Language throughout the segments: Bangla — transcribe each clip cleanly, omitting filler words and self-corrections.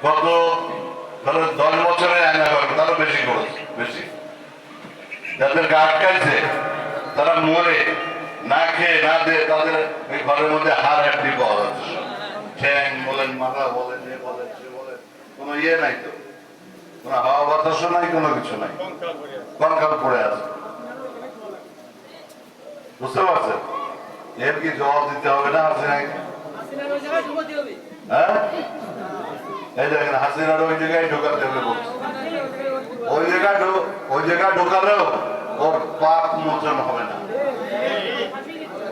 গত ধরো 10 বছরে আয়না করে তারও বেশি করেছে, বেশি। যাদেরকে আটকাইছে তারা মরে না খেয়ে না দিয়ে তাদের এই ঘরের মধ্যে হাড় হাড্ডি পাওয়া যাচ্ছে, ঠ্যাং বলেন, মাথা বলেন, এ বলেন, সে বলেন, কোনো ইয়ে নাই তো, কোনো হাওয়া বাতাসও নাই, কোনো কিছু নাই, কঙ্কাল পড়ে আছে। বুঝতে পারছেন? এর কি জবাব দিতে হবে না হাসিনাকে? হ্যাঁ, এই দেখেন হাসিনার ওই জায়গায় ঢোকাতে হবে বলছে। ওই জায়গায় ঢোকালেও ওর পাপ মোচন হবে না,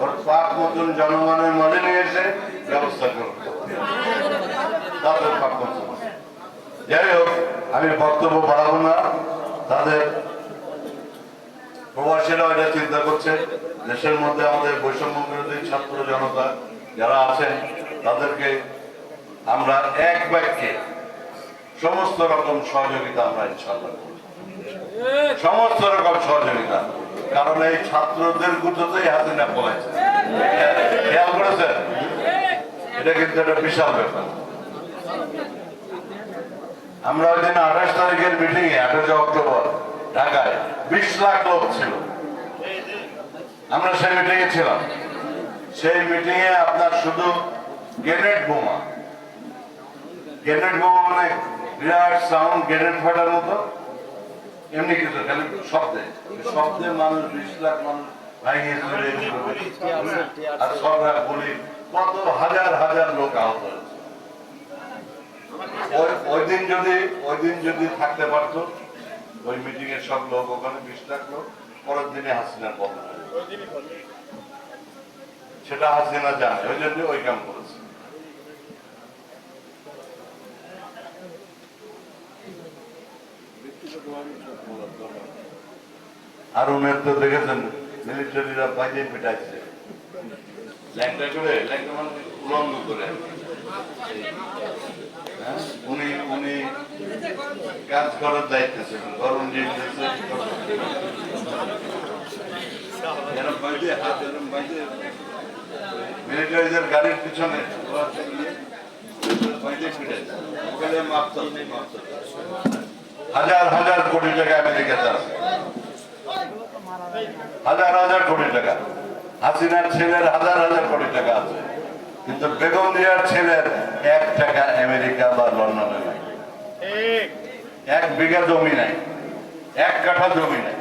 ওর পাপ মোচন জনগণের মনে নিয়ে এসে ব্যবস্থা করবে, তাদের পাপ মোচন। যাই হোক, আমি বক্তব্য বাড়াবো না। তাদের প্রবাসীরা এটা চিন্তা করছে, দেশের মধ্যে আমাদের বৈষম্য বিরোধী ছাত্র জনতা যারা আছেন তাদেরকে আমরা এক বাক্যে সমস্ত রকম সহযোগিতা আমরা ইনশাআল্লাহ করব, সমস্ত রকম সহযোগিতা। কারণ এই ছাত্রদের গুজতেই হাসিনা পলাইছে, খেয়াল করেছেন? এটা কিন্তু একটা বিশাল ব্যাপার। আমরা ওই দিন 28 তারিখের মিটিং এ 28 অক্টোবর ঢাকায় 20 লাখ লোক ছিল, আমরা সেই মিটিং এ ছিলাম। সেই মিটিং এ আপনার শুধু গ্রেনেড বোমা মানে বিরাট সাউন্ড, গ্রেনেড ফাটার মতো, এমনি কিছু খালি শব্দে মানুষ 20 লাখ মানুষ আর সরকার বলি কত হাজার হাজার লোক আহত হয়েছে। ওই দিন যদি থাকতে পারতো ওই মিটিং এর সব লোক, ওখানে 20 লাখ লোক, পরের দিনে হাসিনার পতন, সেটা হাসিনা জানে, ওই জন্য ওই কাম করেছে। আর উমের তো দেখেছেন মিলিটারিরা বাইরে পিটাইছে, ল্যাংটা করে, ল্যাংটা মানে উলঙ্গ করে। উনি কাজ করার দায়িত্ব ছিল, গরম দিন মিলিটারিদের গাড়ির পিছনে হাজার হাজার কোটি টাকা আমেরিকাতে আছে, হাজার হাজার কোটি টাকা। হাসিনার ছেলের হাজার হাজার কোটি টাকা আছে, কিন্তু বেগম জিয়ার ছেলের 1 টাকা আমেরিকা বা লন্ডনে নাই, 1 বিঘা জমি নাই, 1 কাঠা জমি নাই।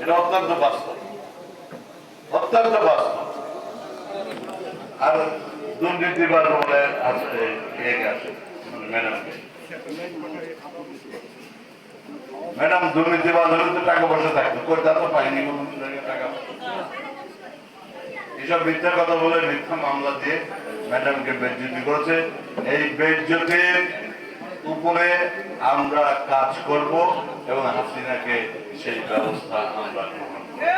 এটা অত্যন্ত বাস্তব, অত্যন্ত বাস্তব। আর দুর্নীতিবাদ বলে ম্যাডাম দুর্নীতিবাদ হলে তো টাকা পয়সা থাকতো, কোথা তো পাইনি টাকা। এইসব মিথ্যা কথা বলে মিথ্যা মামলা দিয়ে ম্যাডামকে বেজ্জতি করেছে। এই বেজ্জতির উপরে আমরা কাজ করব এবং হাসিনাকে সেই ব্যবস্থা আমরা গ্রহণ করব।